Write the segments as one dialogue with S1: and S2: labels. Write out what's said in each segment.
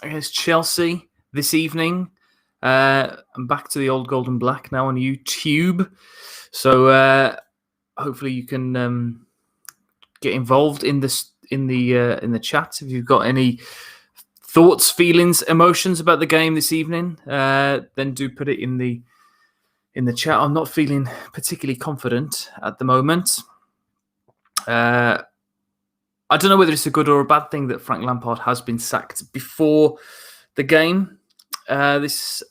S1: against Chelsea this evening. I'm back to the old Gold and Black now on YouTube. So hopefully you can get involved in this in the chat if you've got any thoughts, feelings, emotions about the game this evening. Then do put it in the chat. I'm not feeling particularly confident at the moment. I don't know whether it's a good or a bad thing that Frank Lampard has been sacked before the game this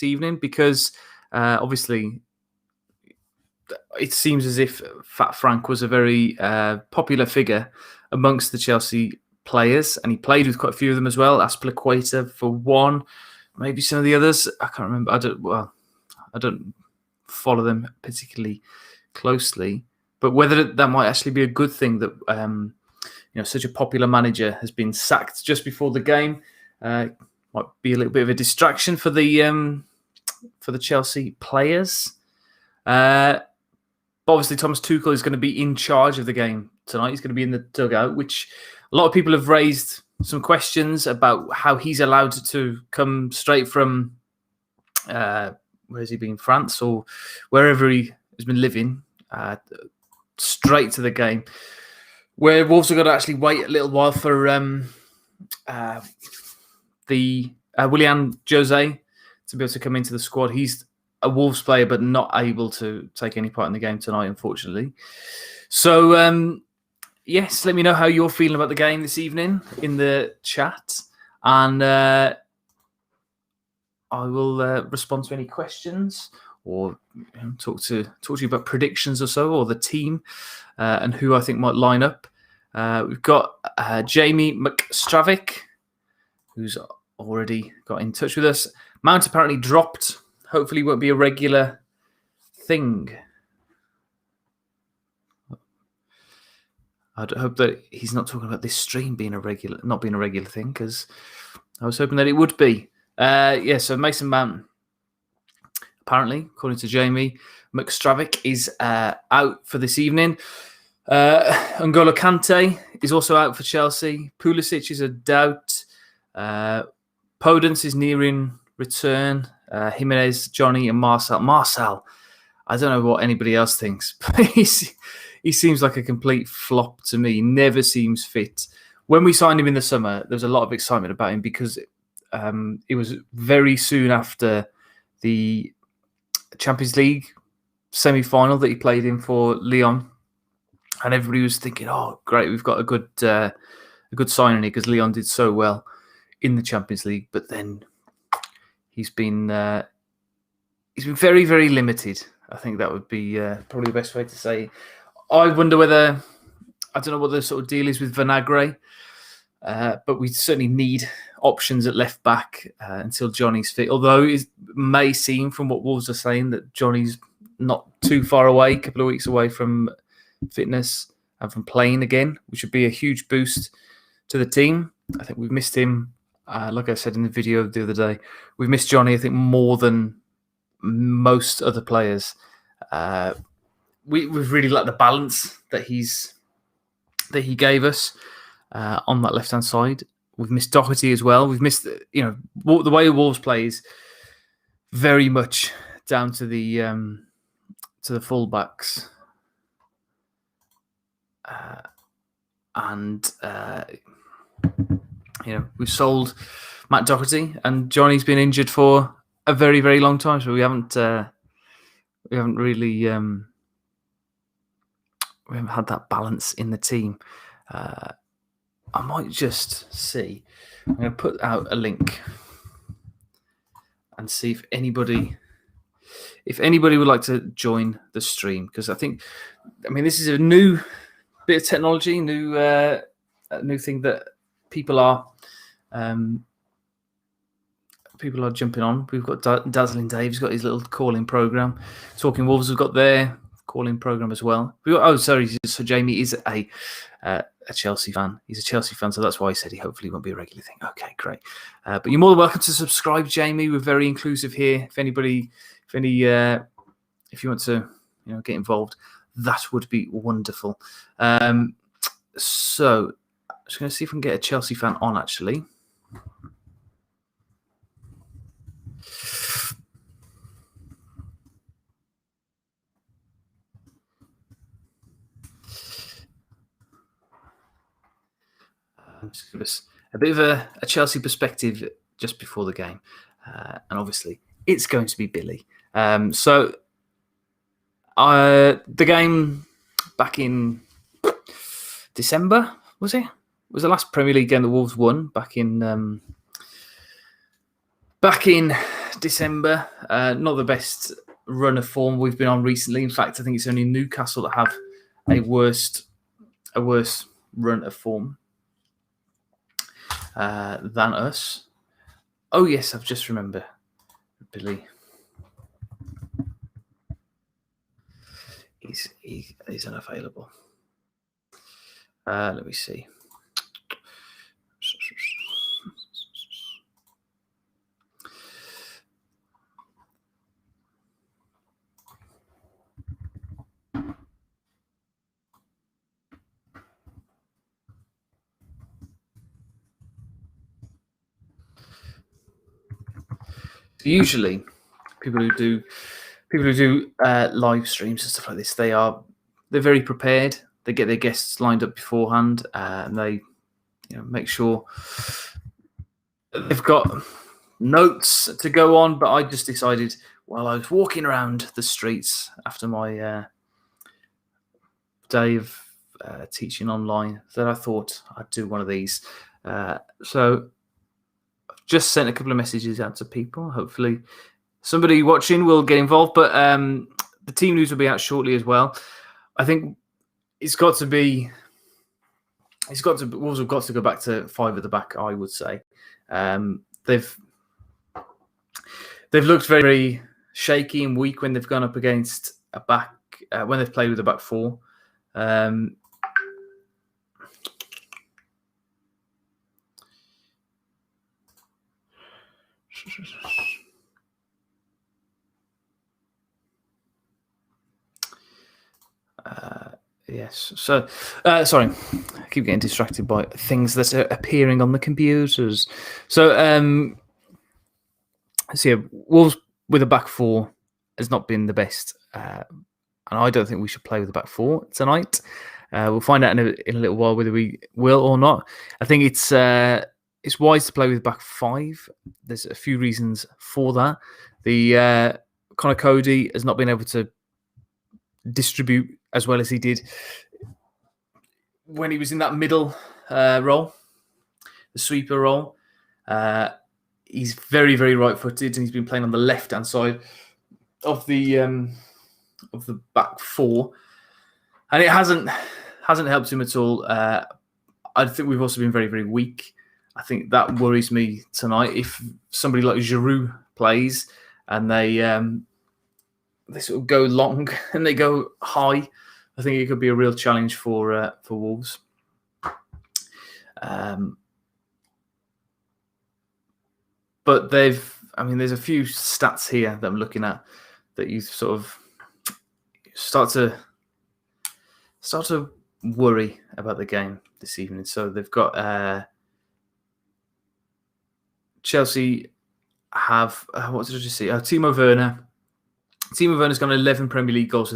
S1: evening, because obviously it seems as if Fat Frank was a very popular figure amongst the Chelsea players, and he played with quite a few of them as well. Azpilicueta for one, maybe some of the others. I can't remember. I don't follow them particularly closely. But whether that might actually be a good thing that such a popular manager has been sacked just before the game, might be a little bit of a distraction for the Chelsea players. But obviously, Thomas Tuchel is going to be in charge of the game tonight. He's going to be in the dugout, which a lot of people have raised some questions about how he's allowed to come straight from where has he been, France or wherever he has been living. Straight to the game, where Wolves are going to actually wait a little while for the Willian Jose to be able to come into the squad. He's a Wolves player, but not able to take any part in the game tonight, unfortunately. So, yes, let me know how you're feeling about the game this evening in the chat, and I will respond to any questions, or talk to you about predictions or so, or the team and who I think might line up. We've got Jamie McStravick, who's already got in touch with us. Mount apparently dropped. Hopefully won't be a regular thing. I hope that he's not talking about this stream not being a regular thing, because I was hoping that it would be. So Mason Mount, apparently, according to Jamie McStravick, is out for this evening. N'Golo Kante is also out for Chelsea. Pulisic is a doubt. Podence is nearing return. Jimenez, Johnny, and Marcel. Marcel, I don't know what anybody else thinks, but he seems like a complete flop to me. He never seems fit. When we signed him in the summer, there was a lot of excitement about him because it was very soon after the Champions League semi-final that he played in for Lyon, and everybody was thinking, "Oh, great, we've got a good signing here," because Lyon did so well in the Champions League. But then he's been very, very limited. I think that would be probably the best way to say. I wonder whether, I don't know what the sort of deal is with Vinagre, but we certainly need options at left back until Johnny's fit. Although it may seem, from what Wolves are saying, that Johnny's not too far away, a couple of weeks away from fitness and from playing again, which would be a huge boost to the team. I think we've missed him, like I said in the video the other day, we've missed Johnny, I think, more than most other players. We've really liked the balance that he gave us on that left-hand side. We've missed Doherty as well. We've missed, the way Wolves plays very much down to the fullbacks, we've sold Matt Doherty, and Johnny's been injured for a very, very long time, so we haven't really we haven't had that balance in the team. I might just see. I'm going to put out a link and see if anybody would like to join the stream, because this is a new bit of technology, new thing that people are jumping on. We've got Dazzling Dave. He's got his little call-in program. Talking Wolves have got their call-in program as well. So Jamie is a Chelsea fan. He's a Chelsea fan, so that's why he said he hopefully won't be a regular thing. Okay, great. But you're more than welcome to subscribe, Jamie. We're very inclusive here. If you want to, get involved, that would be wonderful. So I'm just going to see if we can get a Chelsea fan on, actually. Just give us a bit of a Chelsea perspective just before the game. And obviously, it's going to be Billy. So the game back in December, was it? It was the last Premier League game the Wolves won back in December. Not the best run of form we've been on recently. In fact, I think it's only Newcastle that have a worse run of form than us. Oh yes, I've just remembered. Billy. He's unavailable. Let me see. Usually, people who do live streams and stuff like this, they're very prepared. They get their guests lined up beforehand, and they make sure they've got notes to go on. But I just decided while I was walking around the streets after my day of teaching online that I thought I'd do one of these. So I've just sent a couple of messages out to people. Hopefully somebody watching will get involved, but the team news will be out shortly as well. I think Wolves have got to go back to 5 at the back, I would say. They've looked very, very shaky and weak when they've gone up against a back, when they've played with a back 4. Yes. So, sorry, I keep getting distracted by things that are appearing on the computers. So, yeah, Wolves with a back 4 has not been the best, and I don't think we should play with a back 4 tonight. We'll find out in a little while whether we will or not. I think it's wise to play with back 5. There's a few reasons for that. The Conor Cody has not been able to distribute as well as he did when he was in that middle role, the sweeper role. He's very, very right-footed, and he's been playing on the left-hand side of the back 4, and it hasn't helped him at all. I think we've also been very, very weak. I think that worries me tonight. If somebody like Giroud plays and they sort of go long and they go high, I think it could be a real challenge for Wolves. But there's a few stats here that I'm looking at that you sort of start to worry about the game this evening. So they've got Chelsea have what did I just see? Timo Werner. Timo Werner's got 11 Premier League goals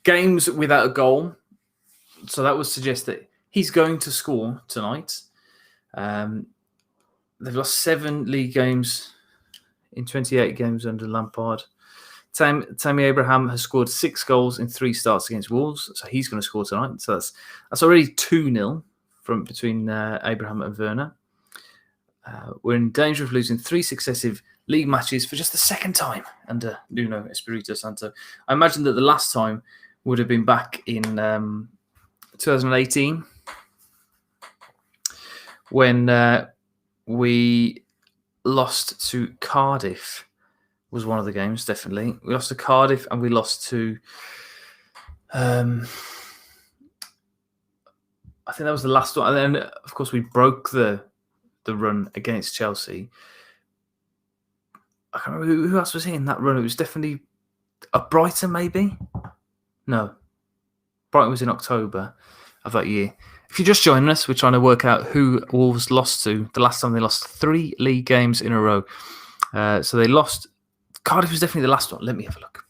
S1: games without a goal. So that would suggest that he's going to score tonight. They've lost 7 league games in 28 games under Lampard. Tammy Abraham has scored 6 goals in 3 starts against Wolves, so he's going to score tonight. So that's already 2-0 between Abraham and Werner. We're in danger of losing 3 successive league matches for just the second time under Nuno Espirito Santo. I imagine that the last time would have been back in 2018 when we lost to Cardiff. Was one of the games, definitely. We lost to Cardiff and we lost to I think that was the last one. And then, of course, we broke the run against Chelsea. I can't remember who else was in that run. It was definitely Brighton, maybe? No. Brighton was in October of that year. If you're just joining us, we're trying to work out who Wolves lost to. The last time they lost 3 league games in a row. So they lost. Cardiff was definitely the last one. Let me have a look.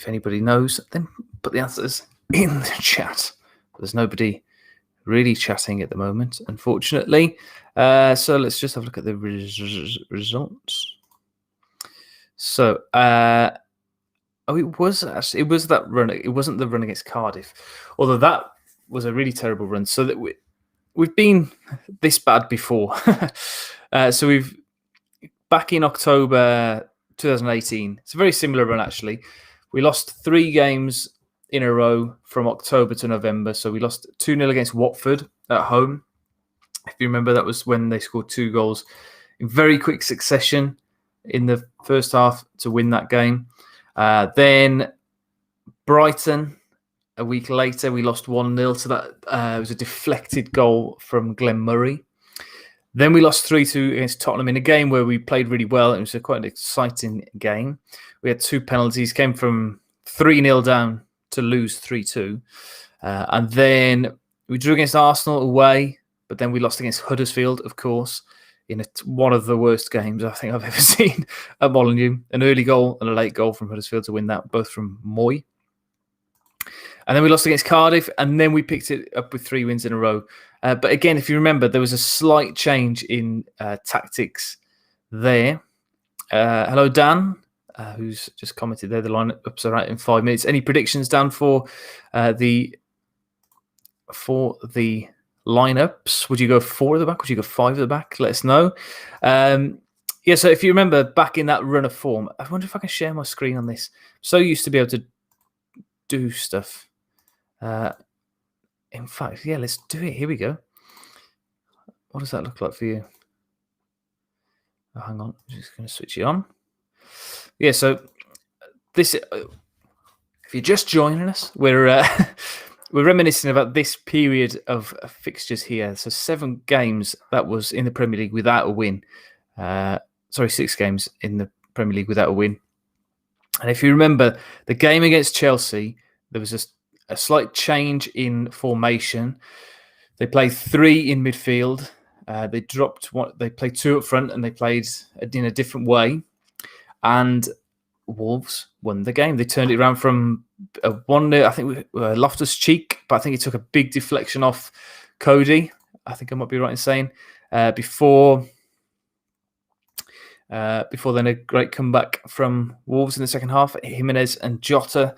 S1: if anybody knows, then put the answers in the chat. There's nobody really chatting at the moment, unfortunately. So let's just have a look at the results. So, it was that run. It wasn't the run against Cardiff, although that was a really terrible run. So that we've been this bad before. So we've back in October 2018. It's a very similar run actually. We lost 3 games in a row from October to November. So we lost 2-0 against Watford at home. If you remember, that was when they scored 2 goals in very quick succession in the first half to win that game. Then Brighton, a week later, we lost 1-0 to that. It was a deflected goal from Glenn Murray. Then we lost 3-2 against Tottenham in a game where we played really well. It was quite an exciting game. We had 2 penalties, came from 3-0 down to lose 3-2. And then we drew against Arsenal away, but then we lost against Huddersfield, of course, in one of the worst games I think I've ever seen at Molineux. An early goal and a late goal from Huddersfield to win that, both from Moy. And then we lost against Cardiff, and then we picked it up with 3 wins in a row. But again, if you remember, there was a slight change in tactics there. Hello, Dan, who's just commented there. The lineups are out in 5 minutes. Any predictions, Dan, for the lineups? Would you go 4 at the back? Would you go 5 at the back? Let us know. So if you remember back in that run of form, I wonder if I can share my screen on this. So used to be able to do stuff. In fact, yeah, let's do it. Here we go. What does that look like for you? Oh, hang on. I'm just going to switch it on. Yeah, so this, if you're just joining us, we're reminiscing about this period of fixtures here. So 7 games that was in the Premier League without a win. 6 games in the Premier League without a win. And if you remember, the game against Chelsea, there was a slight change in formation. They played 3 in midfield. They dropped one. They played 2 up front, and they played in a different way. And Wolves won the game. They turned it around from a 1-0. I think Loftus-Cheek, but I think he took a big deflection off Cody. I think I might be right in saying before then a great comeback from Wolves in the second half. Jimenez and Jota,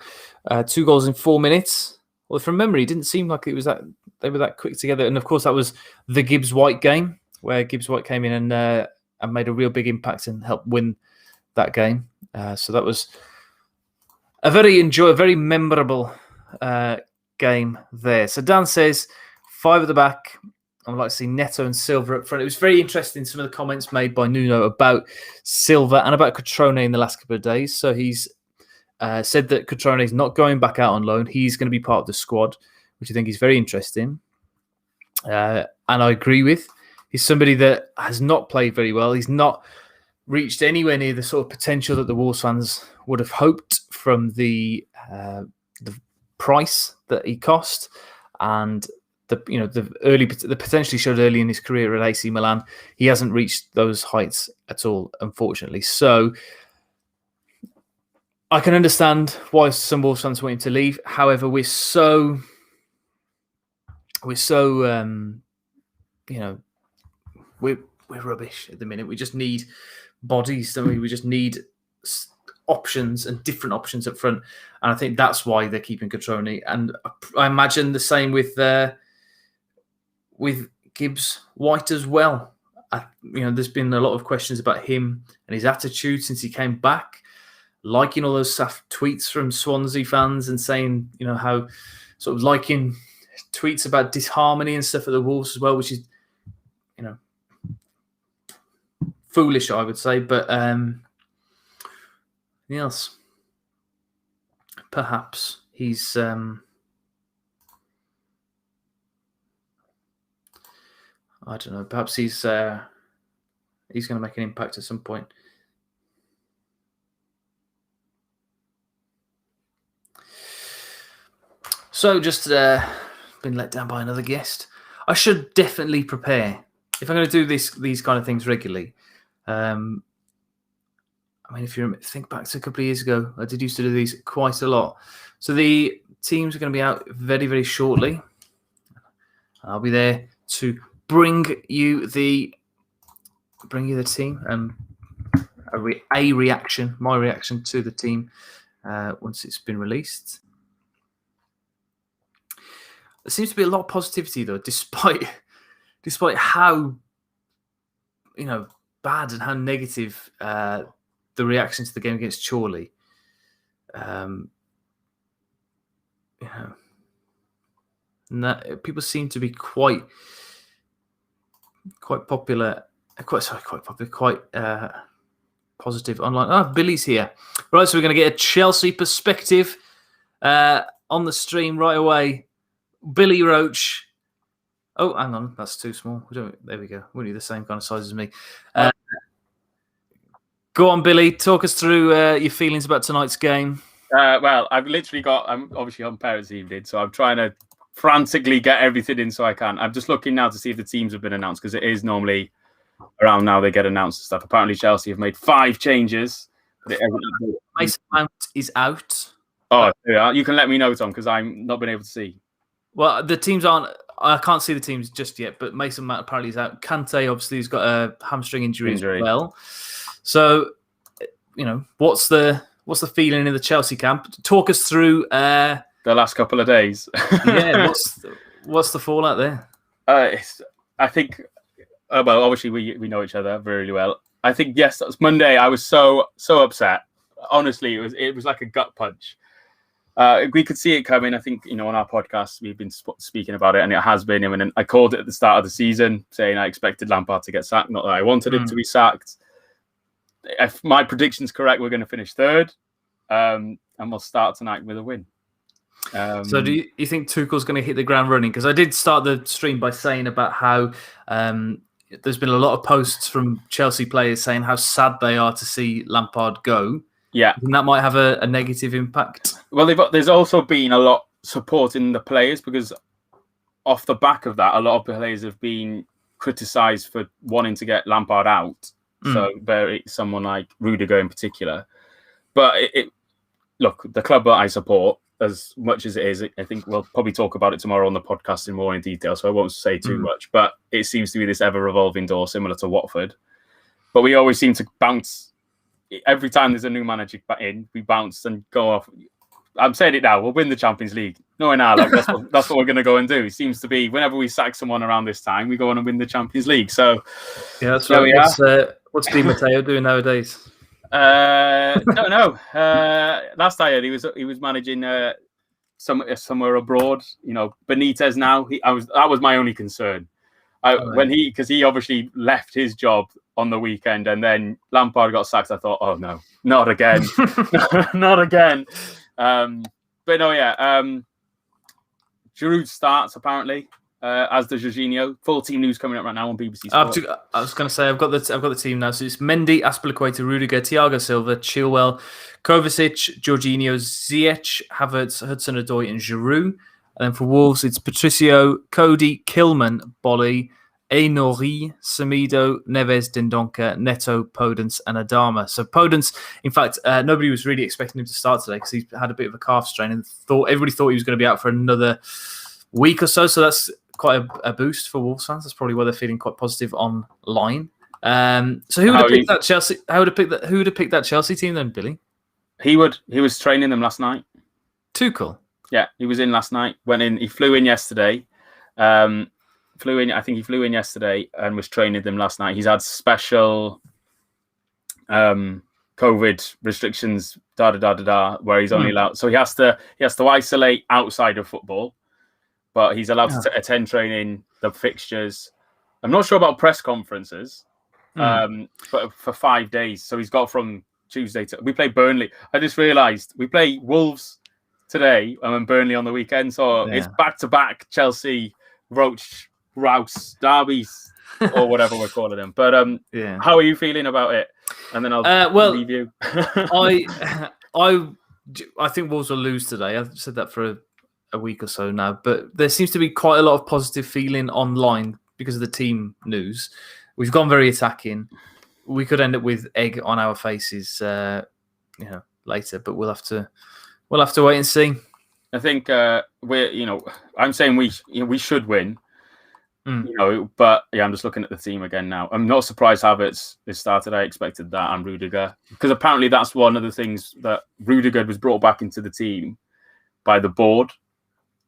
S1: 2 goals in 4 minutes. Well, from memory, it didn't seem like it was that they were that quick together. And of course, that was the Gibbs-White game where Gibbs-White came in and made a real big impact and helped win that game. So that was a very memorable game there. So Dan says 5 at the back. I'd like to see Neto and Silva up front. It was very interesting, some of the comments made by Nuno about Silva and about Cutrone in the last couple of days. So he's said that Cutrone is not going back out on loan. He's going to be part of the squad, which I think is very interesting. And I agree with. He's somebody that has not played very well. He's not reached anywhere near the sort of potential that the Wolves fans would have hoped from the price that he cost, and the potentially showed early in his career at AC Milan. He hasn't reached those heights at all, unfortunately. So I can understand why some Wolves fans want him to leave. However, we're so we're rubbish at the minute. We just need bodies, don't we? We just need options and different options up front, and I think that's why they're keeping Cutrone. And I imagine the same with Gibbs-White as well. There's been a lot of questions about him and his attitude since he came back, liking all those tweets from Swansea fans and saying, how sort of liking tweets about disharmony and stuff at the Wolves as well, which is, foolish, I would say. But yes, perhaps he's I don't know. Perhaps he's going to make an impact at some point. So just been let down by another guest. I should definitely prepare if I'm going to do these kind of things regularly. I I mean, if you think back to a couple of years ago, I did used to do these quite a lot. So the teams are going to be out very, very shortly. I'll be there to bring you the team and my reaction to the team once it's been released. There seems to be a lot of positivity though, despite how bad and how negative the reaction to the game against Chorley. People seem to be quite popular, quite positive online. Billy's here. Right, so we're going to get a Chelsea perspective on the stream right away. Billy Roach. Oh, hang on, that's too small. There we go. We're the same kind of size as me. Go on, Billy. Talk us through your feelings about tonight's game.
S2: Well, I'm obviously on parents' evening, so I'm trying to frantically get everything in so I can. I'm just looking now to see if the teams have been announced, because it is normally around now they get announced and stuff. Apparently, Chelsea have made 5 changes.
S1: Mason Mount is out.
S2: Oh, yeah. You can let me know, Tom, because I've not been able to see.
S1: Well, the teams aren't. I can't see the teams just yet, but Mason Mount apparently is out. Kante obviously has got a hamstring injury as well. So, what's the feeling in the Chelsea camp? Talk us through
S2: the last couple of days.
S1: Yeah, what's the fallout there?
S2: I think, well, obviously we know each other very well. I think yes, that was Monday. I was so upset. Honestly, it was like a gut punch. We could see it coming. I think, on our podcast, we've been speaking about it, and it has been imminent. I called it at the start of the season, saying I expected Lampard to get sacked, not that I wanted him to be sacked. If my prediction's correct, we're going to finish 3rd, and we'll start tonight with a win.
S1: So do you think Tuchel's going to hit the ground running? Because I did start the stream by saying about how there's been a lot of posts from Chelsea players saying how sad they are to see Lampard go.
S2: Yeah.
S1: And that might have a negative impact.
S2: Well, there's also been a lot supporting the players, because off the back of that, a lot of players have been criticised for wanting to get Lampard out. So someone like Rudiger in particular. But look, the club that I support, as much as it is, I think we'll probably talk about it tomorrow on the podcast in more in detail, so I won't say too much. But it seems to be this ever-revolving door, similar to Watford. But we always seem to bounce. Every time there's a new manager in, we bounce and go off. I'm saying it now. We'll win the Champions League. Knowing our luck, that's what we're going to go and do. It seems to be whenever we sack someone around this time, we go on and win the Champions League. So
S1: yeah, that's right. What's Di Matteo doing nowadays?
S2: No. Last I heard, he was managing somewhere abroad. Benitez now. That was my only concern. Because he obviously left his job on the weekend, and then Lampard got sacked. I thought, oh no, not again, not again. But no, yeah. Giroud starts apparently, as does Jorginho. Full team news coming up right now on BBC Sport.
S1: I was going to say I've got the team now. So it's Mendy, Azpilicueta, Rudiger, Thiago Silva, Chilwell, Kovacic, Jorginho, Ziyech, Havertz, Hudson-Odoi, and Giroud. And then for Wolves, it's Patricio, Cody, Kilman, Bolly, Aïnouri, Semedo, Neves, Dendoncker, Neto, Podence, and Adama. So Podence, in fact, nobody was really expecting him to start today because he had a bit of a calf strain, and everybody thought he was going to be out for another week or so. So that's quite a boost for Wolves fans. That's probably why they're feeling quite positive online. So who would have picked that Chelsea? Who would have picked that Chelsea team then, Billy?
S2: He would. He was training them last night.
S1: Tuchel.
S2: Yeah, he was in last night. Went in. He flew in yesterday. I think he flew in yesterday and was training them last night. He's had special COVID restrictions, where he's only allowed. So he has to isolate outside of football, but he's allowed to attend training, the fixtures. I'm not sure about press conferences, but for 5 days. So he's got from Tuesday to. We play Burnley. I just realised we play Wolves today and then Burnley on the weekend. So it's back-to-back Chelsea, Rouse derbies, or whatever we're calling them. But how are you feeling about it? And then I'll review.
S1: I think Wolves will lose today. I've said that for a week or so now, but there seems to be quite a lot of positive feeling online because of the team news. We've gone very attacking. we could end up with egg on our faces, later. But we'll have to wait and see.
S2: I think I'm saying we should win. But yeah, I'm just looking at the team again now. I'm not surprised Havertz has started. I expected that, and Rudiger, because apparently that's one of the things that Rudiger was brought back into the team by the board.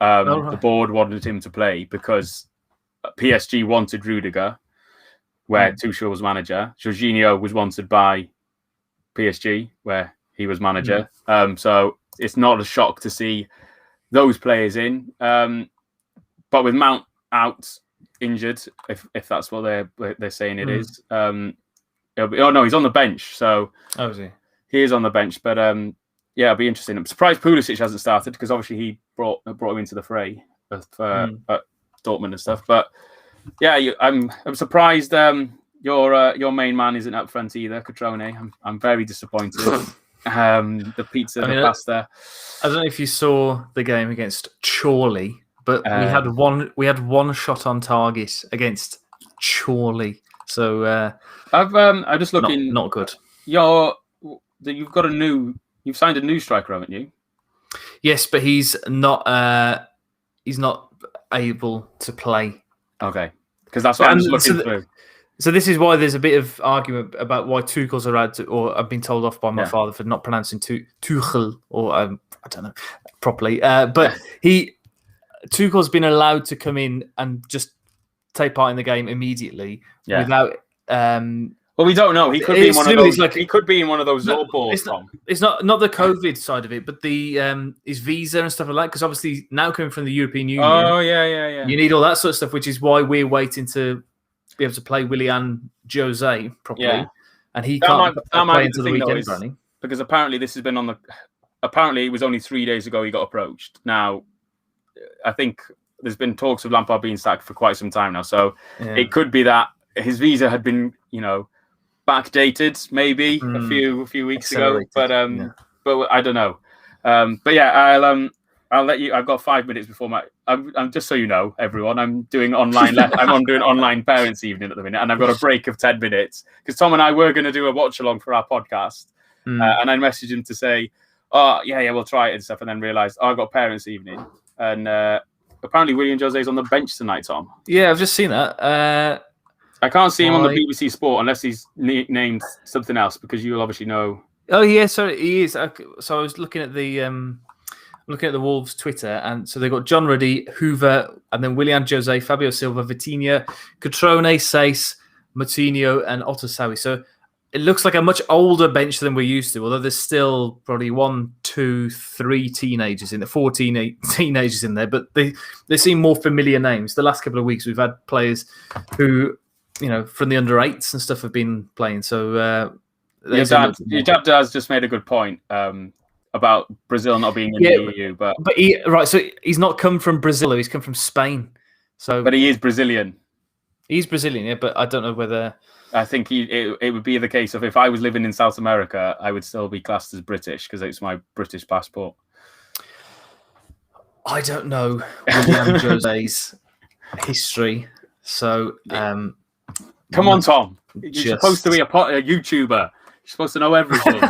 S2: Right. The board wanted him to play because PSG wanted Rudiger, where Tuchel was manager. Jorginho was wanted by PSG, where he was manager. So it's not a shock to see those players in. But with Mount out, injured, if that's what they're saying it is. He's on the bench, so
S1: is he?
S2: He is on the bench, but it'll be interesting. I'm surprised Pulisic hasn't started because obviously he brought him into the fray at Dortmund and stuff. But yeah, I'm surprised your main man isn't up front either, Cutrone. I'm very disappointed. The pizza, the pasta.
S1: I don't know if you saw the game against Chorley. But we had one shot on target against Chorley. So
S2: I'm just looking.
S1: Not good.
S2: You've signed a new striker, haven't you?
S1: Yes, but he's not able to play.
S2: Okay, because that's what I'm just looking through.
S1: So this is why there's a bit of argument about why Tuchel's allowed to, or I've been told off by my father for not pronouncing Tuchel or I don't know properly. But Tuchel's been allowed to come in and just take part in the game immediately without.
S2: Well, we don't know. He could be in one of those. He could be in one of those balls.
S1: It's not the COVID side of it, but the his visa and stuff like that. Because obviously now coming from the European Union.
S2: Oh yeah.
S1: You need all that sort of stuff, which is why we're waiting to be able to play Willian Jose properly, and he can't play until the weekend. Running
S2: because apparently this has been on the. Apparently, it was only 3 days ago he got approached. Now, I think there's been talks of Lampard being sacked for quite some time now, so it could be that his visa had been, backdated maybe a few weeks ago. But I don't know. But yeah, I'll let you. I've got 5 minutes before my. I'm just so you know, everyone. I'm doing online. I'm doing online parents' evening at the minute, and I've got a break of 10 minutes because Tom and I were going to do a watch along for our podcast, and I messaged him to say, "Oh yeah, we'll try it and stuff," and then realised, I've got parents' evening. And apparently Willian Jose is on the bench tonight, Tom.
S1: Yeah, I've just seen that.
S2: I can't see him on the BBC Sport unless he's named something else, because you'll obviously know.
S1: Oh yeah, sorry, he is. So I was looking at the Wolves Twitter, and so they've got John Ruddy, Hoover, and then Willian Jose, Fabio Silva, Vitinha, Cutrone, Saiss, Moutinho, and Otasowie. So it looks like a much older bench than we're used to, although there's still probably 1, 2, 3 teenagers in there, 14 teenagers in there, but they seem more familiar names. The last couple of weeks, we've had players who, from the under-8s and stuff have been playing. So
S2: your dad has just made a good point about Brazil not being in the EU. But
S1: so he's not come from Brazil, he's come from Spain.
S2: But he is Brazilian.
S1: He's Brazilian, yeah, but I don't know whether...
S2: I think it would be the case of if I was living in South America, I would still be classed as British because it's my British passport.
S1: I don't know Willian Jose's history, so
S2: come on, Tom. You're supposed to be a YouTuber. You're supposed to know everything.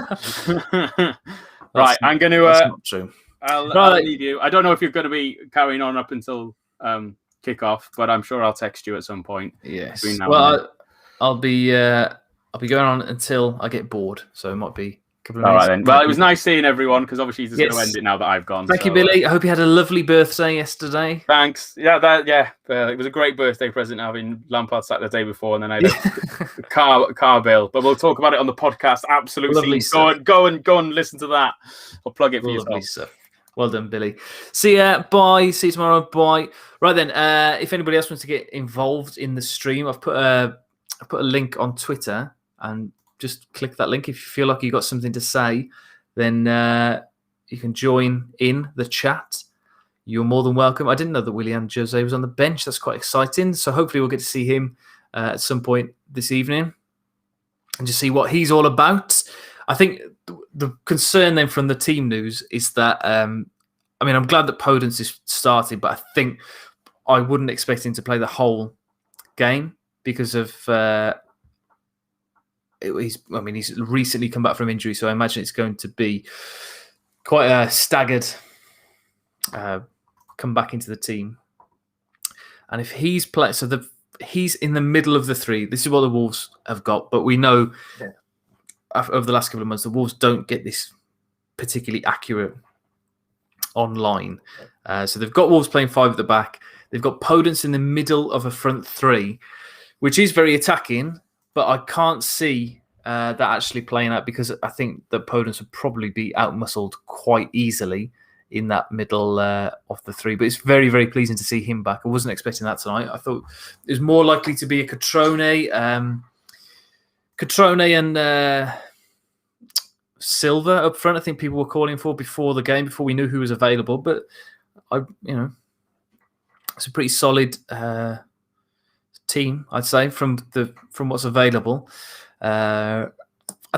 S2: Right, I'm going to.
S1: That's not true.
S2: I'll leave you. I don't know if you're going to be carrying on up until kickoff, but I'm sure I'll text you at some point.
S1: Yes. Well, I'll be going on until I get bored, so it might be a couple of minutes.
S2: All right then. Well, it was nice seeing everyone because obviously he's going to end it now that I've gone.
S1: Thank you, Billy. I hope you had a lovely birthday yesterday.
S2: Thanks. Yeah, it was a great birthday present having Lampard sacked the day before, and then I had a car bill. But we'll talk about it on the podcast. Absolutely. Go and listen to that. I'll plug it for yourself.
S1: Stuff. Well done, Billy. See ya. Bye. See you tomorrow. Bye. Right then. If anybody else wants to get involved in the stream, I've put a link on Twitter, and just click that link. If you feel like you've got something to say, then you can join in the chat. You're more than welcome. I didn't know that Willian Jose was on the bench. That's quite exciting. So hopefully we'll get to see him at some point this evening and just see what he's all about. I think the concern then from the team news is that, I'm glad that Podence is starting, but I think I wouldn't expect him to play the whole game because of he's recently come back from injury, so I imagine it's going to be quite a staggered come back into the team. And if he's playing, he's in the middle of the three. This is what the Wolves have got, but we know over the last couple of months, the Wolves don't get this particularly accurate online. So they've got Wolves playing 5 at the back. They've got Podence in the middle of a front 3, which is very attacking, but I can't see that actually playing out, because I think that Podence would probably be outmuscled quite easily in that middle of the 3. But it's very, very pleasing to see him back. I wasn't expecting that tonight. I thought it was more likely to be a Cutrone and Silva up front. I think people were calling for before the game, before we knew who was available. But it's a pretty solid team, I'd say, from what's available. I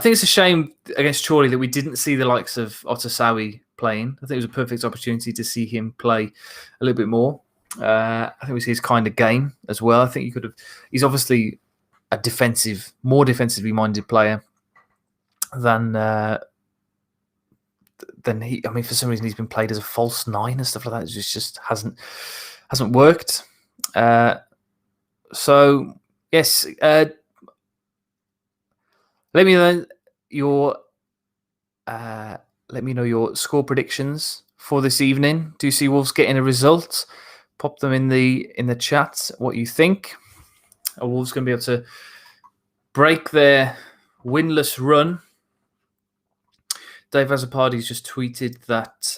S1: think it's a shame against Chorley that we didn't see the likes of Otasowie playing. I think it was a perfect opportunity to see him play a little bit more. I think it was his kind of game as well. I think he could have. He's obviously a more defensively minded player than he. I mean, for some reason, he's been played as a false 9 and stuff like that. It just hasn't worked. So yes, let me know your score predictions for this evening. Do you see Wolves getting a result? Pop them in the chat. What you think? Are Wolves going to be able to break their winless run? Dave Azzopardi's just tweeted that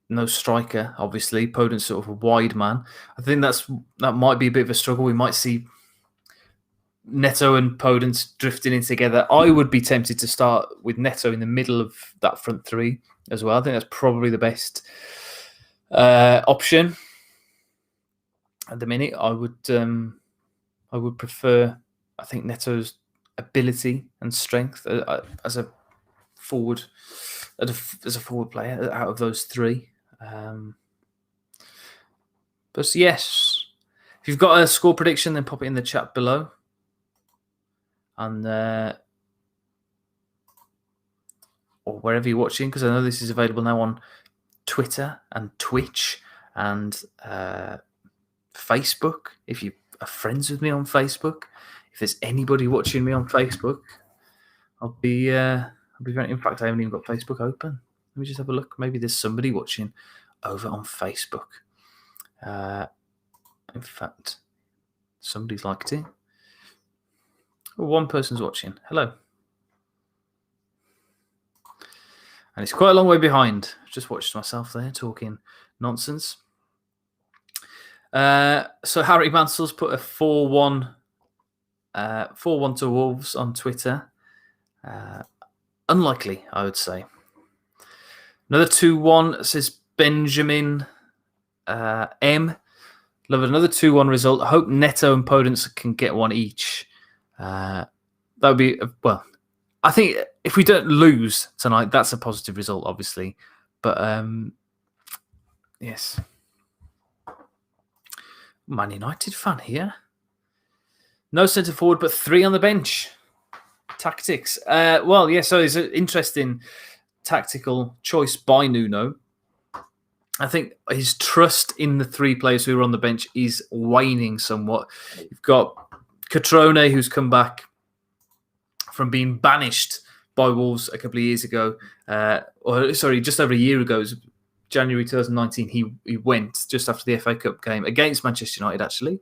S1: no striker, obviously. Podence sort of a wide man. I think that might be a bit of a struggle. We might see Neto and Podence drifting in together. I would be tempted to start with Neto in the middle of that front 3 as well. I think that's probably the best option at the minute. I would prefer, I think, Neto's ability and strength as a forward player out of those 3. But yes, if you've got a score prediction, then pop it in the chat below. And or wherever you're watching, because I know this is available now on Twitter and Twitch and Facebook. If you are friends with me on Facebook, if there's anybody watching me on Facebook, I'll be very. In fact, I haven't even got Facebook open. Let me just have a look. Maybe there's somebody watching over on Facebook. In fact, somebody's liked it. One person's watching. Hello. And it's quite a long way behind. Just watched myself there talking nonsense. So Harry Mansell's put a 4-1 to Wolves on Twitter. Unlikely, I would say. Another 2-1 says Benjamin M. Love another 2-1 result. I hope Neto and Podence can get one each. That would be, well, I think if we don't lose tonight, that's a positive result, obviously. But yes. Man United fan here. No centre forward, but 3 on the bench. Tactics. Well, yeah, so it's an interesting tactical choice by Nuno. I think his trust in the 3 players who are on the bench is waning somewhat. You've got Cutrone, who's come back from being banished by Wolves a couple of years ago. Just over a year ago. It was January 2019. He went just after the FA Cup game against Manchester United, actually.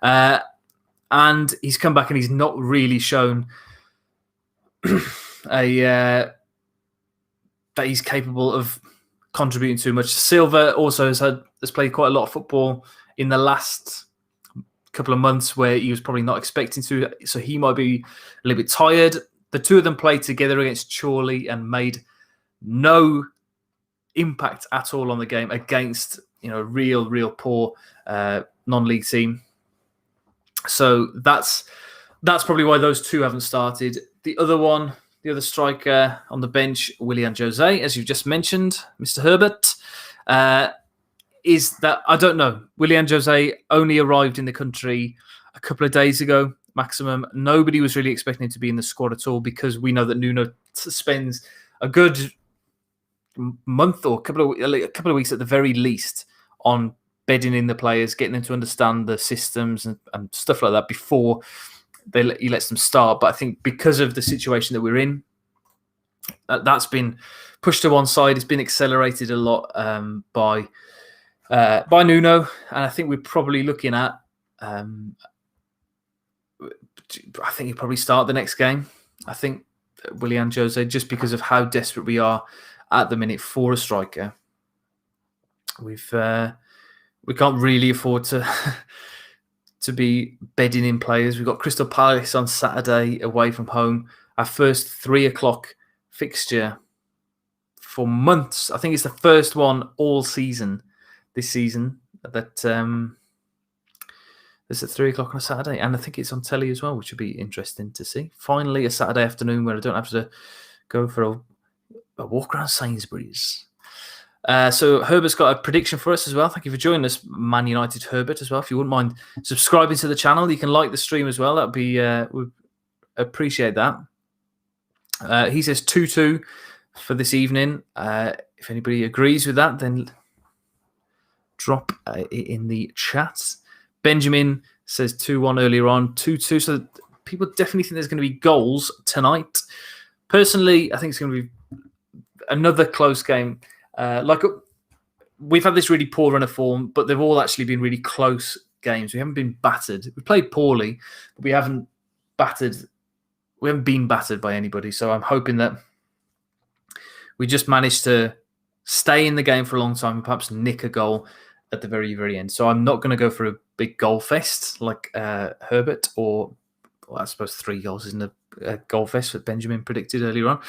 S1: And he's come back and he's not really shown that he's capable of contributing too much. Silva also has played quite a lot of football in the last couple of months where he was probably not expecting to, so he might be a little bit tired. The 2 of them played together against Chorley and made no impact at all on the game against a real poor non-league team. So that's probably why those 2 haven't started. The other striker on the bench, Willian Jose, as you've just mentioned, Mr. Herbert, is that, I don't know. Willian Jose only arrived in the country a couple of days ago. maximum. Nobody was really expecting him to be in the squad at all because we know that Nuno spends a good month or a couple of weeks at the very least on bedding in the players, getting them to understand the systems and stuff like that before he lets them start. But I think because of the situation that we're in, that's been pushed to one side. It's been accelerated a lot by Nuno, and I think we're probably looking at. I think he'll probably start the next game. I think Willian Jose, just because of how desperate we are at the minute for a striker, we can't really afford to be bedding in players. We've got Crystal Palace on Saturday away from home. Our first 3:00 fixture for months. I think it's the first one all season this season that it's at 3:00 on a Saturday, and I think it's on telly as well, which would be interesting to see. Finally, a Saturday afternoon where I don't have to go for a walk around Sainsbury's. So Herbert's got a prediction for us as well. Thank you for joining us, Man United Herbert, as well. If you wouldn't mind subscribing to the channel, you can like the stream as well. That'd be we'd appreciate that. He says 2-2 for this evening. If anybody agrees with that, then drop it in the chat. Benjamin says 2-1 earlier on, 2-2. So people definitely think there's going to be goals tonight. Personally, I think it's going to be another close game. We've had this really poor run of form, but they've all actually been really close games. We haven't been battered. We played poorly, but we haven't been battered by anybody. So I'm hoping that we just manage to stay in the game for a long time and perhaps nick a goal at the very, very end. So I'm not going to go for a big goal fest like Herbert, or I suppose 3 goals isn't a goal fest that Benjamin predicted earlier on.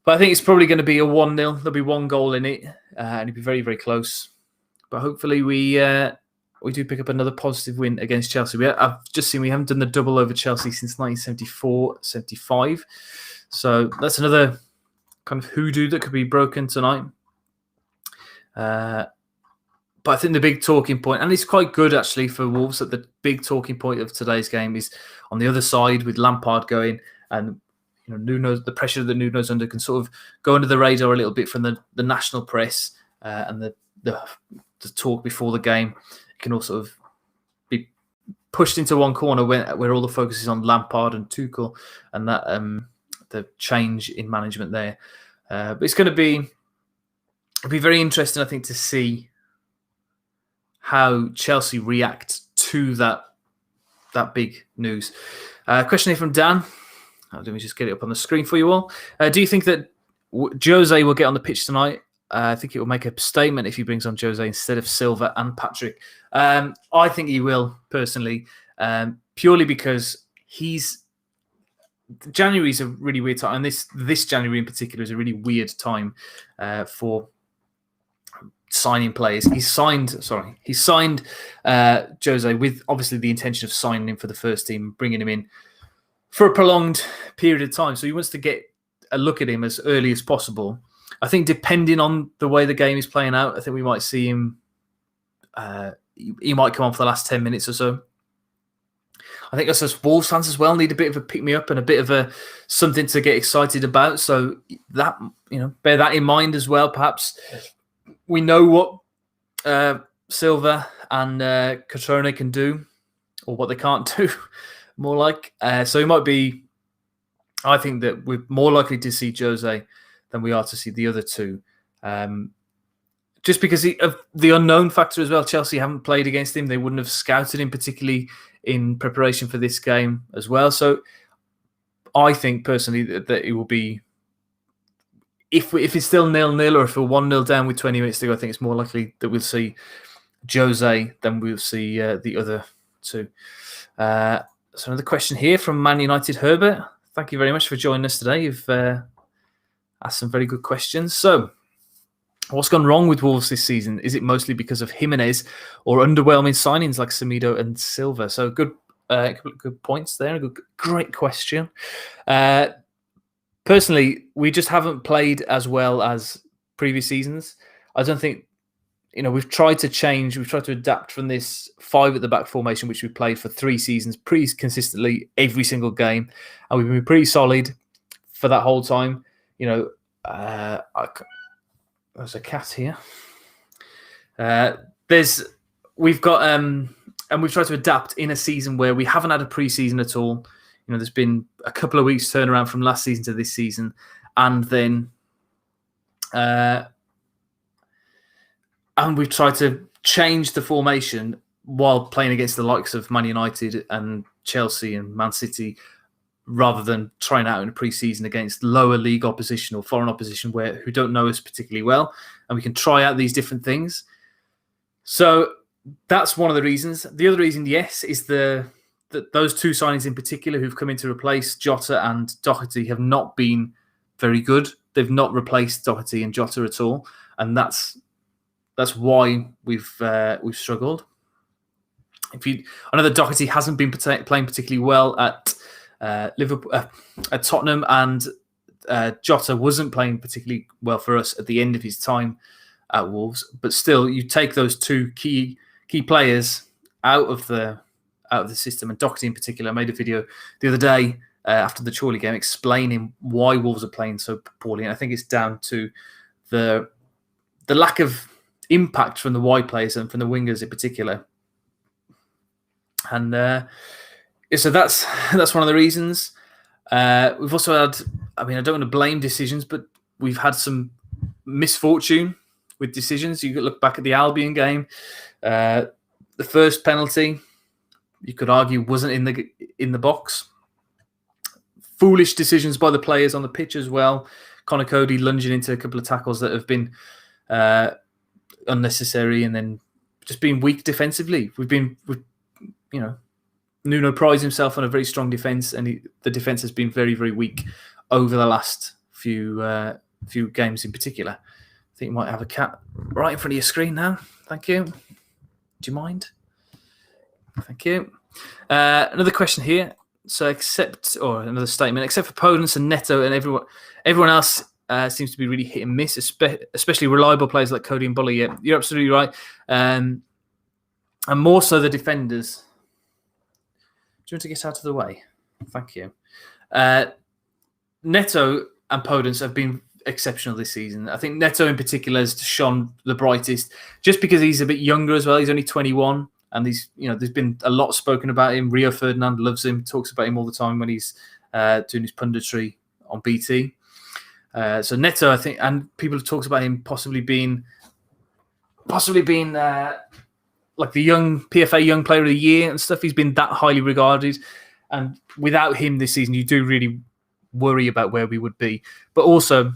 S1: But I think it's probably going to be a 1-0. There'll be 1 goal in it, and it'll be very, very close. But hopefully we do pick up another positive win against Chelsea. I've just seen we haven't done the double over Chelsea since 1974-75. So that's another kind of hoodoo that could be broken tonight. But I think the big talking point, and it's quite good actually for Wolves, that the big talking point of today's game is on the other side with Lampard going, and Nuno's, the pressure that Nuno's under can sort of go under the radar a little bit from the national press and the talk before the game. It can also sort of be pushed into one corner where all the focus is on Lampard and Tuchel and that the change in management there. But it's going to be very interesting, I think, to see how Chelsea react to that big news. Question here from Dan. Let me just get it up on the screen for you all. Do you think that Jose will get on the pitch tonight? I think it will make a statement if he brings on Jose instead of Silva and Patrick. I think he will, personally, purely because January is a really weird time, and this January in particular is a really weird time for signing players. He signed Jose with obviously the intention of signing him for the first team, bringing him in for a prolonged period of time. So he wants to get a look at him as early as possible. I think depending on the way the game is playing out, I think we might see him. He might come on for the last 10 minutes or so. I think us as Wolves fans as well need a bit of a pick-me-up and a bit of something to get excited about. So that, bear that in mind as well. Perhaps we know what Silva and Cutrone can do, or what they can't do. More like, so it might be. I think that we're more likely to see Jose than we are to see the other two, just because of the unknown factor as well. Chelsea haven't played against him; they wouldn't have scouted him particularly in preparation for this game as well. So, I think personally that it will be, if it's still 0-0 or if we're 1-0 down with 20 minutes to go, I think it's more likely that we'll see Jose than we'll see the other two. So another question here from Man United Herbert. Thank you very much for joining us today. You've asked some very good questions. So, what's gone wrong with Wolves this season? Is it mostly because of Jimenez or underwhelming signings like Semedo and Silva? So good points there. Great question. Personally, we just haven't played as well as previous seasons. I don't think we've tried to change, we've tried to adapt from this 5 at the back formation, which we played for 3 seasons pretty consistently every single game, and we've been pretty solid for that whole time. There's a cat here. We've got and we've tried to adapt in a season where we haven't had a pre-season at all. There's been a couple of weeks turnaround from last season to this season, and then and we've tried to change the formation while playing against the likes of Man United and Chelsea and Man City, rather than trying out in a pre-season against lower league opposition or foreign opposition who don't know us particularly well, and we can try out these different things. So that's one of the reasons. The other reason, yes, is that those 2 signings in particular who've come in to replace Jota and Doherty have not been very good. They've not replaced Doherty and Jota at all, and that's why we've struggled. I know that Doherty hasn't been playing particularly well at Liverpool, at Tottenham, and Jota wasn't playing particularly well for us at the end of his time at Wolves. But still, you take those 2 key players out of the system, and Doherty in particular. I made a video the other day after the Chorley game explaining why Wolves are playing so poorly, and I think it's down to the lack of impact from the wide players and from the wingers in particular. And so that's one of the reasons. We've also had, I don't want to blame decisions, but we've had some misfortune with decisions. You could look back at the Albion game. The first penalty, you could argue, wasn't in the box. Foolish decisions by the players on the pitch as well. Conor Cody lunging into a couple of tackles that have been unnecessary, and then just being weak defensively. Nuno prides himself on a very strong defence, and the defence has been very, very weak over the last few games in particular. I think you might have a cat right in front of your screen now. Thank you. Do you mind? Thank you. Another question here. So another statement, except for Podence and Neto and everyone else seems to be really hit and miss, especially reliable players like Cody and Bully. Yeah, you're absolutely right. And more so the defenders. Do you want to get out of the way? Thank you. Neto and Podence have been exceptional this season. I think Neto in particular has shone the brightest, just because he's a bit younger as well. He's only 21, and there's been a lot spoken about him. Rio Ferdinand loves him, talks about him all the time when he's doing his punditry on BT. So Neto, I think, and people have talked about him possibly being like the young PFA Young Player of the Year and stuff. He's been that highly regarded, and without him this season, you do really worry about where we would be. But also,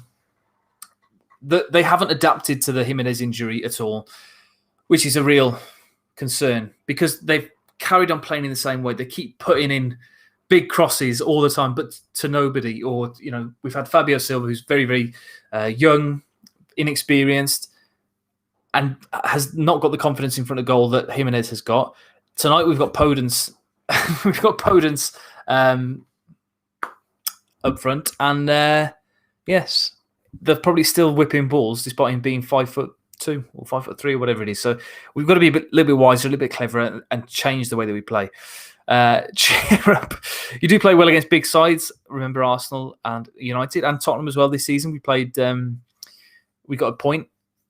S1: they haven't adapted to the Jimenez injury at all, which is a real concern, because they've carried on playing in the same way. They keep putting in big crosses all the time, but to nobody. Or, we've had Fabio Silva, who's very, very young, inexperienced, and has not got the confidence in front of goal that Jimenez has got. Tonight we've got Podence. We've got Podence up front, and yes, they're probably still whipping balls despite him being 5'2" or 5'3" or whatever it is. So we've got to be a little bit wiser, a little bit cleverer, and change the way that we play. Cheer up! You do play well against big sides. Remember Arsenal and United and Tottenham as well this season. We played. We got a point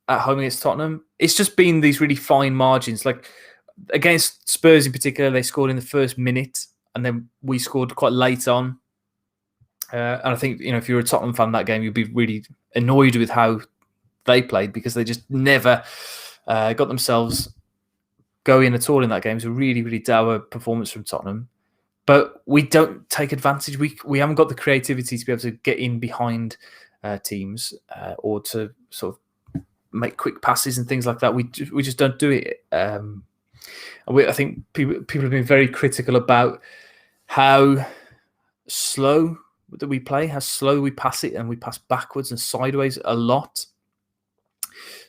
S1: at home against Tottenham. It's just been these really fine margins. Like against Spurs in particular, they scored in the first minute, and then we scored quite late on. And I think, if you're a Tottenham fan that game, you'd be really annoyed with how they played, because they just never got themselves going at all in that game. It was a really, really dour performance from Tottenham. But we don't take advantage. We haven't got the creativity to be able to get in behind teams or to sort of make quick passes and things like that. We just don't do it. I think people have been very critical about how slow that we play, how slow we pass it, and we pass backwards and sideways a lot.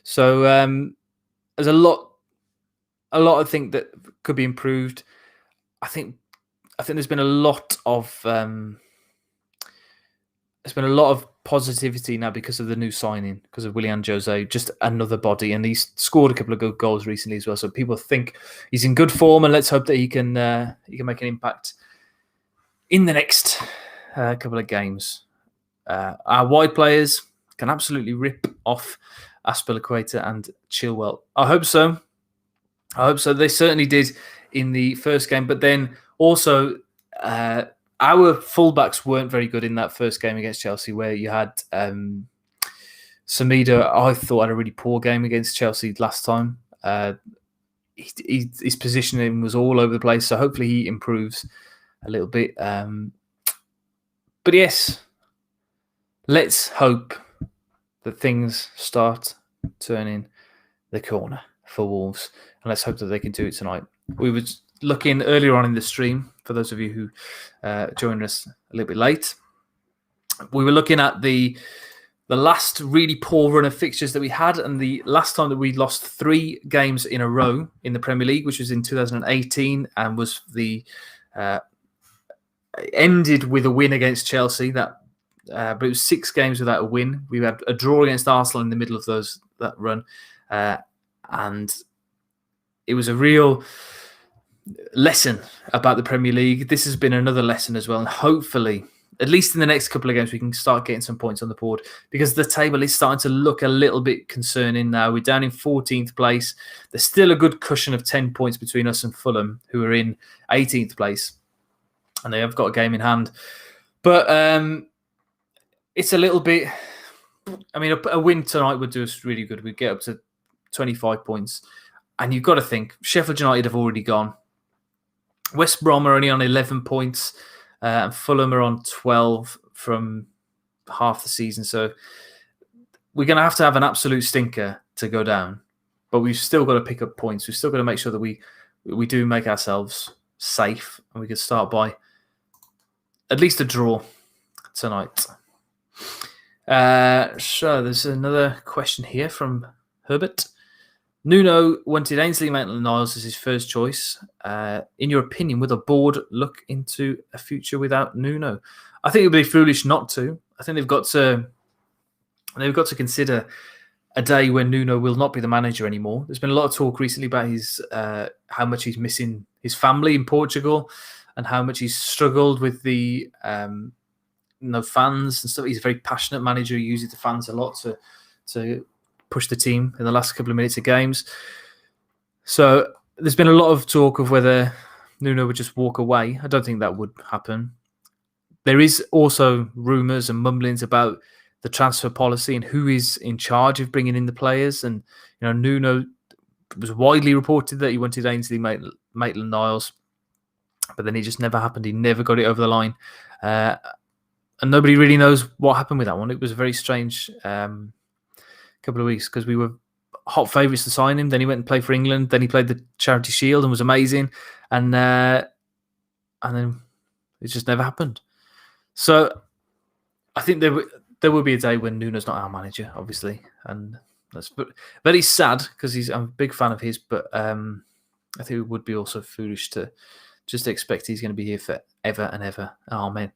S1: So there's a lot I think that could be improved. I think there's been a lot of there's been a lot of positivity now because of the new signing, because of Willian Jose, just another body, and he's scored a couple of good goals recently as well. So people think he's in good form, and let's hope that he can make an impact in the next couple of games. Our wide players can absolutely rip off Azpilicueta and Chilwell. I hope so. They certainly did in the first game, but then also our fullbacks weren't very good in that first game against Chelsea, where you had Semedo. I thought had a really poor game against Chelsea last time. His positioning was all over the place, so hopefully he improves a little bit. But yes, let's hope that things start turning the corner for Wolves, and let's hope that they can do it tonight. We were looking earlier on in the stream, for those of you who joined us a little bit late, we were looking at the last really poor run of fixtures that we had, and the last time that we lost 3 games in a row in the Premier League, which was in 2018, and was ended with a win against Chelsea. But it was 6 games without a win. We had a draw against Arsenal in the middle of that run, and it was a real lesson about the Premier League. This has been another lesson as well, and hopefully, at least in the next couple of games, we can start getting some points on the board, because the table is starting to look a little bit concerning now. We're down in 14th place. There's still a good cushion of 10 points between us and Fulham, who are in 18th place, and they have got a game in hand. But it's a little bit... I mean, a win tonight would do us really good. We'd get up to 25 points. And you've got to think, Sheffield United have already gone. West Brom are only on 11 points, and Fulham are on 12 from half the season. So we're going to have an absolute stinker to go down. But we've still got to pick up points. We've still got to make sure that we do make ourselves safe, and we can start by at least a draw tonight. So there's another question here from Herbert. Nuno wanted Ainsley Maitland-Niles as his first choice. In your opinion, would the board look into a future without Nuno? I think it would be foolish not to. I think they've got to consider a day when Nuno will not be the manager anymore. There's been a lot of talk recently about his how much he's missing his family in Portugal, and how much he's struggled with the fans and stuff. He's a very passionate manager. He uses the fans a lot to push the team in the last couple of minutes of games. So there's been a lot of talk of whether Nuno would just walk away. I don't think that would happen. There is also rumours and mumblings about the transfer policy and who is in charge of bringing in the players. And Nuno was widely reported that he wanted Ainsley Maitland-Niles, but then it just never happened. He never got it over the line. And nobody really knows what happened with that one. It was a very strange couple of weeks, because we were hot favourites to sign him. Then he went and played for England. Then he played the Charity Shield and was amazing. And then it just never happened. So I think there will be a day when Nuno's not our manager, obviously. And that's very sad, because I'm a big fan of his. But I think it would be also foolish to just expect he's going to be here forever and ever. Amen.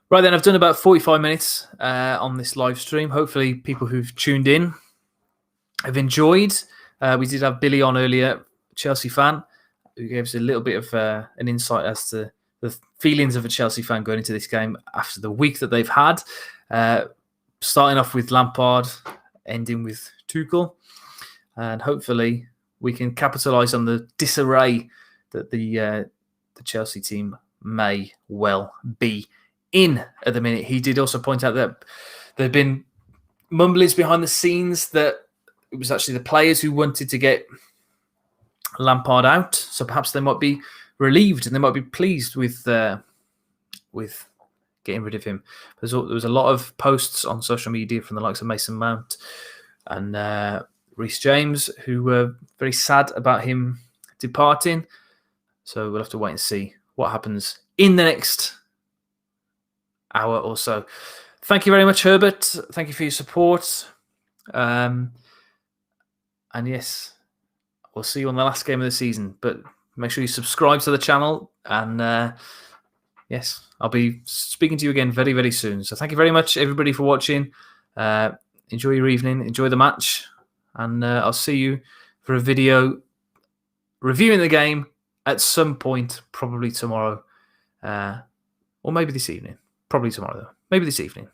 S1: Right then, I've done about 45 minutes on this live stream. Hopefully people who've tuned in have enjoyed. We did have Billy on earlier, Chelsea fan, who gave us a little bit of an insight as to the feelings of a Chelsea fan going into this game after the week that they've had. Starting off with Lampard, ending with Tuchel. And hopefully we can capitalise on the disarray that the Chelsea team may well be in at the minute. He did also point out that there have been mumblings behind the scenes that it was actually the players who wanted to get Lampard out. So perhaps they might be relieved and they might be pleased with getting rid of him. There was a lot of posts on social media from the likes of Mason Mount and Reece James, who were very sad about him departing. So we'll have to wait and see what happens in the next hour or so. Thank you very much, Herbert. Thank you for your support. And yes, we'll see you on the last game of the season. But make sure you subscribe to the channel and yes, I'll be speaking to you again very, very soon. So thank you very much, everybody, for watching. Enjoy your evening, enjoy the match, and I'll see you for a video reviewing the game at some point, probably tomorrow, or maybe this evening. Probably tomorrow, though. Maybe this evening.